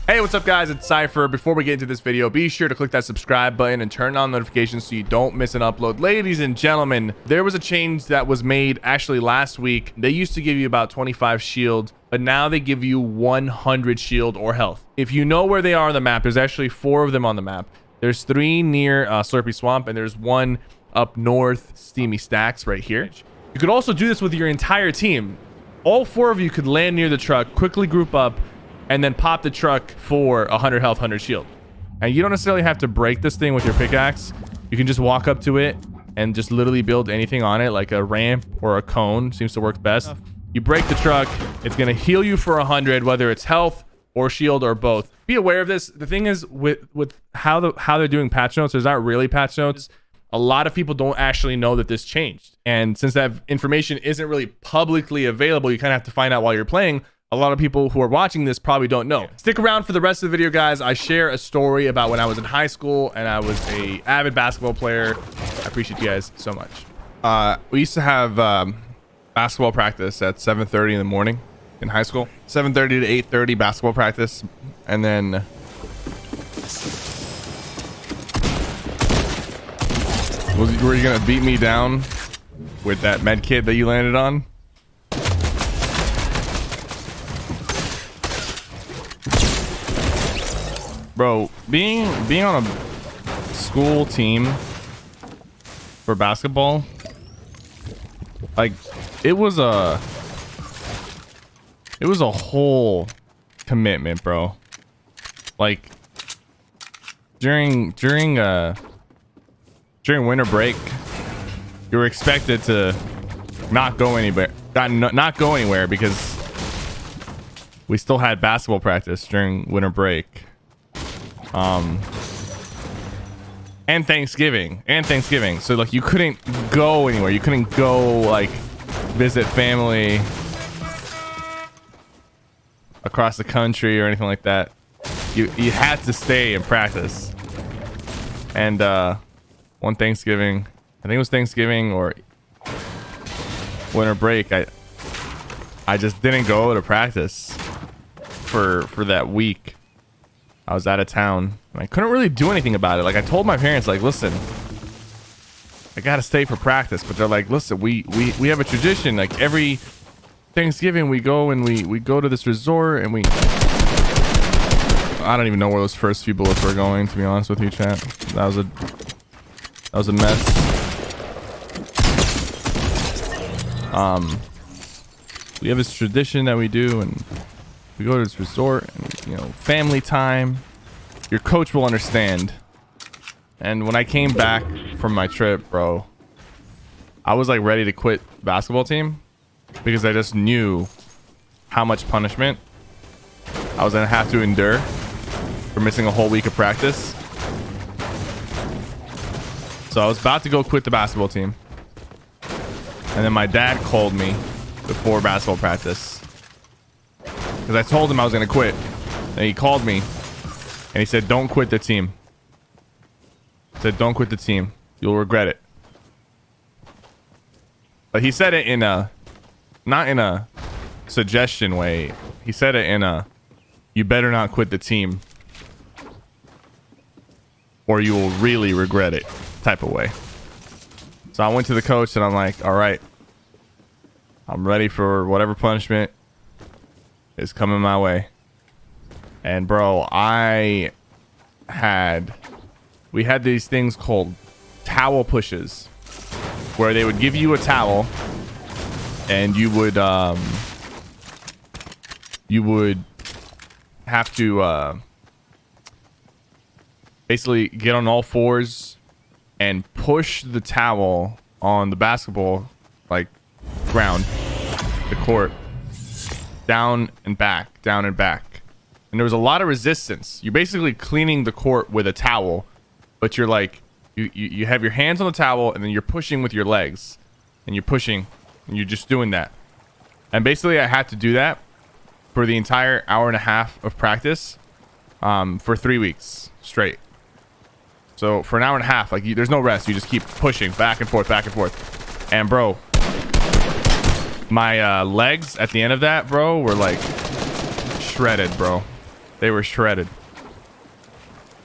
Hey, what's up guys, it's Cypher. Before we get into this video, be sure to click that subscribe button and turn on notifications so you don't miss an upload. Ladies and gentlemen, there was a change that was made actually last week. They used to give you about 25 shield, but now they give you 100 shield or health. If you know where they are on the map, there's actually 4 of them on the map. There's 3 near Slurpy Swamp, and there's 1 up north, Steamy Stacks right here. You could also do this with your entire team. All 4 of you could land near the truck, quickly group up, and then pop the truck for 100 health, 100 shield. And you don't necessarily have to break this thing with your pickaxe. You can just walk up to it and just literally build anything on it, like a ramp or a cone. Seems to work best. You break the truck, it's going to heal you for 100, whether it's health or shield or both. Be aware of this. The thing is with how they're doing patch notes, there's not really patch notes. A lot of people don't actually know that this changed. And since that information isn't really publicly available, you kind of have to find out while you're playing. A lot of people who are watching this probably don't know. Stick around for the rest of the video, guys. I share a story about when I was in high school and I was a avid basketball player. I appreciate you guys so much. We used to have basketball practice at 7:30 in the morning in high school. 7:30 to 8:30 basketball practice. And then were you gonna beat me down with that med kit that you landed on? Bro, being on a school team for basketball, like it was a whole commitment, bro. Like during winter break, you were expected to not go anywhere, not go anywhere because we still had basketball practice during winter break. And Thanksgiving, so like you couldn't go anywhere. You couldn't go like visit family across the country or anything like that. You had to stay and practice. And one Thanksgiving, I think it was Thanksgiving or winter break, I just didn't go to practice for that week. I was out of town and I couldn't really do anything about it. Like I told my parents, like, listen, I gotta stay for practice. But they're like, listen, we have a tradition. Like every Thanksgiving we go and we go to this resort and I don't even know where those first few bullets were going, to be honest with you, chat. That was a mess. We have this tradition that we do, and we go to this resort and, you know, family time. Your coach will understand. And when I came back from my trip, bro, I was like ready to quit basketball team because I just knew how much punishment I was gonna have to endure for missing a whole week of practice. So I was about to go quit the basketball team, and then my dad called me before basketball practice because I told him I was going to quit, and he called me and he said, don't quit the team. He said, don't quit the team, you'll regret it. But he said it in a, not in a suggestion way. He said it in a, you better not quit the team or you will really regret it type of way. So I went to the coach and I'm like, all right, I'm ready for whatever punishment is coming my way. And bro, we had these things called towel pushes where they would give you a towel and you would have to basically get on all fours and push the towel on the basketball like ground, the court, down and back. And there was a lot of resistance. You're basically cleaning the court with a towel, but you're like, you have your hands on the towel and then you're pushing with your legs, and you're pushing and you're just doing that. And basically I had to do that for the entire hour and a half of practice for 3 weeks straight. So for an hour and a half, like there's no rest. You just keep pushing back and forth. And bro, my legs at the end of that, bro, were like shredded, bro. They were shredded.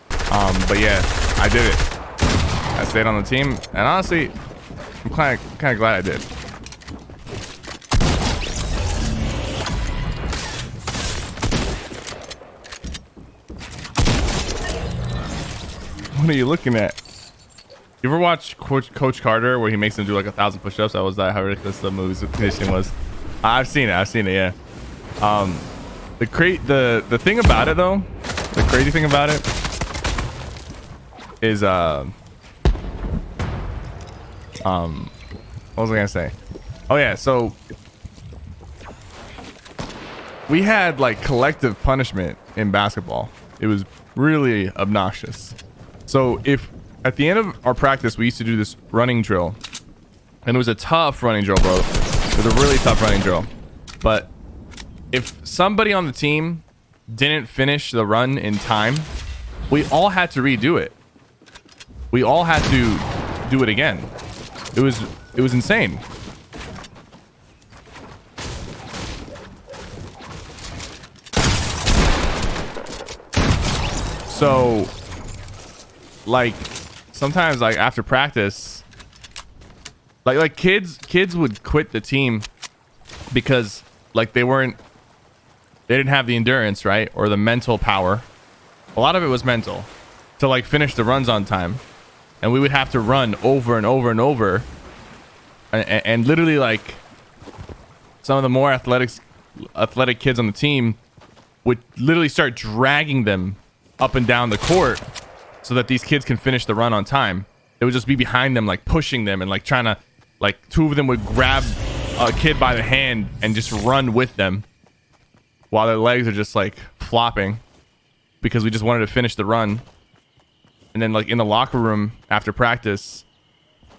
But yeah, I did it. I stayed on the team, and honestly, I'm kind of glad I did. What are you looking at? You ever watch Coach Carter where he makes them do like 1,000 push-ups? That was how ridiculous the movie's conditioning was. I've seen it. Yeah. The thing about it though, the crazy thing about it is what was I gonna say? Oh yeah, so we had like collective punishment in basketball. It was really obnoxious. So if at the end of our practice we used to do this running drill, and it was a tough running drill, bro. It was a really tough running drill. But if somebody on the team didn't finish the run in time, we all had to redo it. We all had to do it again. It was insane. So like sometimes like after practice, like kids would quit the team because like they didn't have the endurance, right? Or the mental power. A lot of it was mental to like finish the runs on time. And we would have to run over and over and over. And literally like some of the more athletic kids on the team would literally start dragging them up and down the court so that these kids can finish the run on time. It would just be behind them, like pushing them and like trying to, like two of them would grab a kid by the hand and just run with them while their legs are just like flopping because we just wanted to finish the run. And then like in the locker room after practice,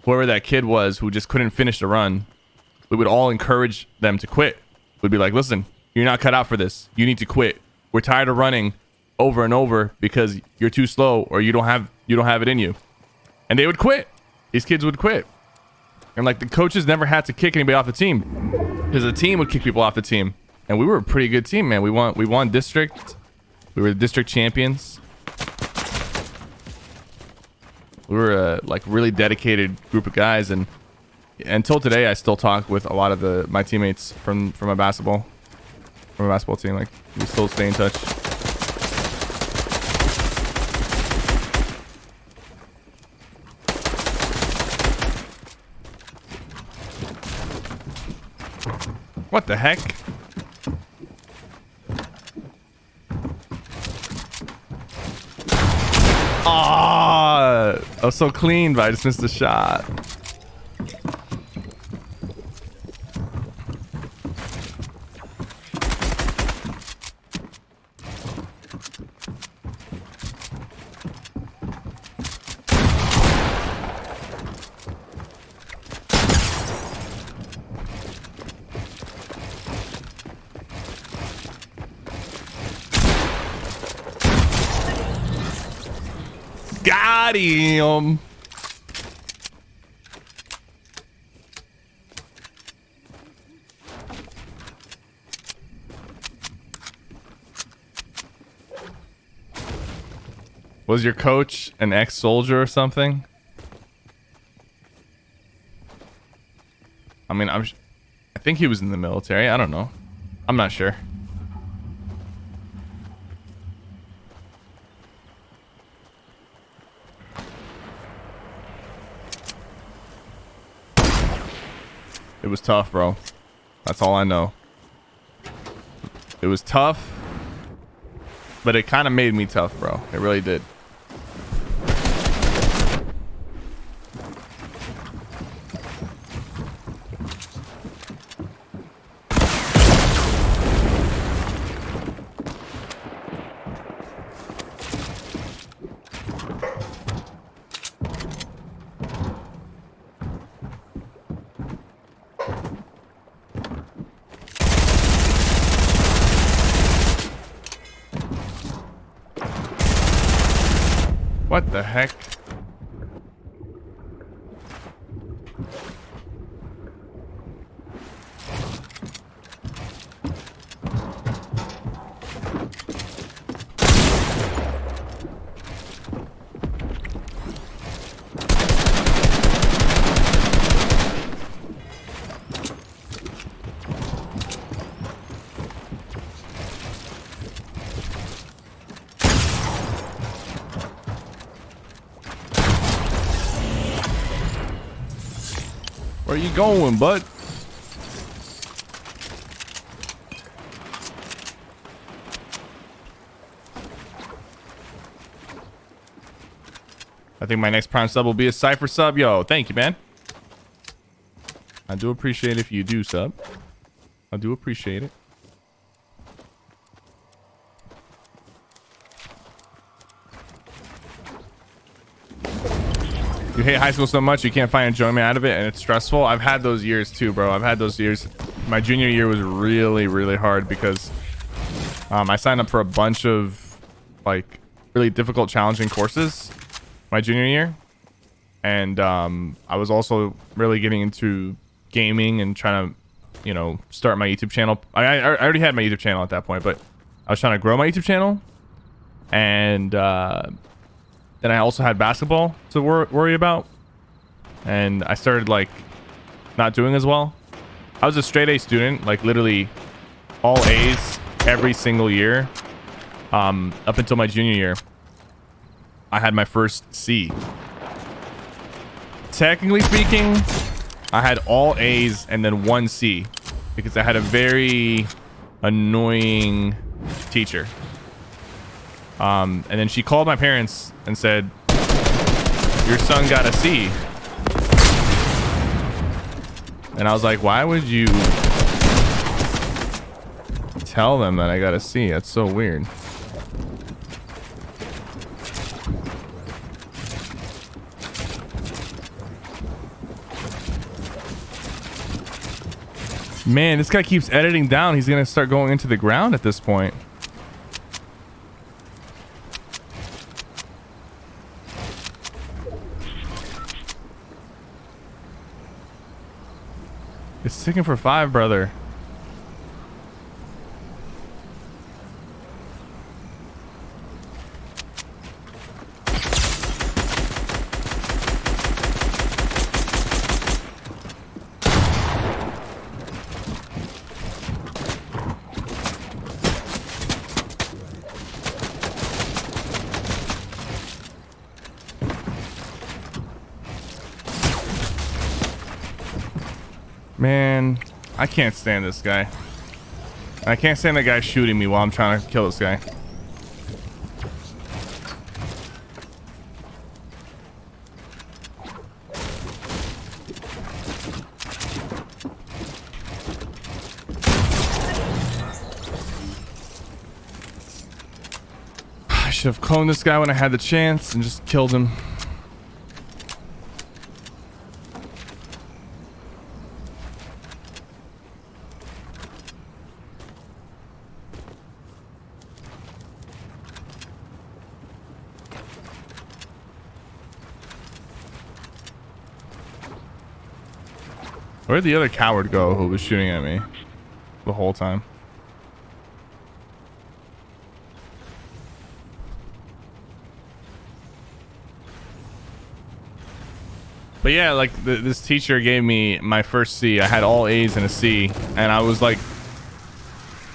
whoever that kid was who just couldn't finish the run, we would all encourage them to quit. We'd be like, listen, you're not cut out for this. You need to quit. We're tired of running over and over because you're too slow or you don't have it in you. And they would quit. These kids would quit. And like the coaches never had to kick anybody off the team because the team would kick people off the team. And we were a pretty good team, man. We won district. We were the district champions. We were a like really dedicated group of guys, and until today I still talk with a lot of my teammates from a basketball team. Like we still stay in touch. What the heck? Ah, I was so clean, but I just missed the shot. Got him. Was your coach an ex-soldier or something? I mean, I think he was in the military. I don't know. I'm not sure. It was tough, bro. That's all I know. It was tough, but it kind of made me tough, bro. It really did. What the heck? Where you going, bud? I think my next Prime sub will be a Cypher sub. Yo, thank you, man. I do appreciate if you do sub. I do appreciate it. You hate high school so much you can't find enjoyment out of it and it's stressful. I've had those years too, bro. I've had those years. My junior year was really hard because I signed up for a bunch of like really difficult, challenging courses my junior year, and I was also really getting into gaming and trying to, you know, start my YouTube channel. I already had my YouTube channel at that point, but I was trying to grow my YouTube channel, and then I also had basketball to worry about, and I started like not doing as well. I was a straight A student, like literally all A's every single year, up until my junior year. I had my first C. Technically speaking, I had all A's and then one C because I had a very annoying teacher. And then she called my parents and said, "Your son got a C." And I was like, why would you tell them that I got a C? That's so weird. Man, this guy keeps editing down. He's gonna start going into the ground at this point. It's ticking for 5, brother. Man, I can't stand this guy. I can't stand that guy shooting me while I'm trying to kill this guy. I should have cloned this guy when I had the chance and just killed him. Where'd the other coward go who was shooting at me the whole time? But yeah, like this teacher gave me my first C. I had all A's and a C, and I was like,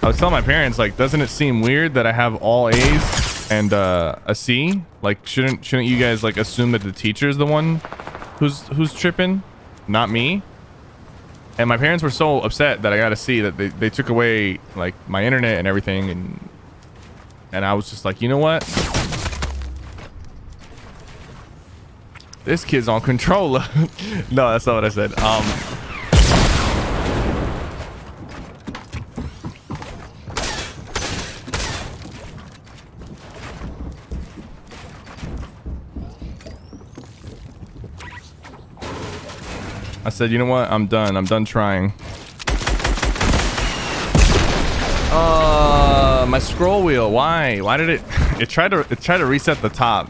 I was telling my parents, like, doesn't it seem weird that I have all A's and a C? Like, shouldn't you guys like assume that the teacher is the one who's tripping, not me? And my parents were so upset that I got a C that they took away like my internet and everything, and I was just like, you know what? This kid's on controller. No, that's not what I said. I said, you know what? I'm done. I'm done trying. My scroll wheel. Why? Why did it tried to reset the top?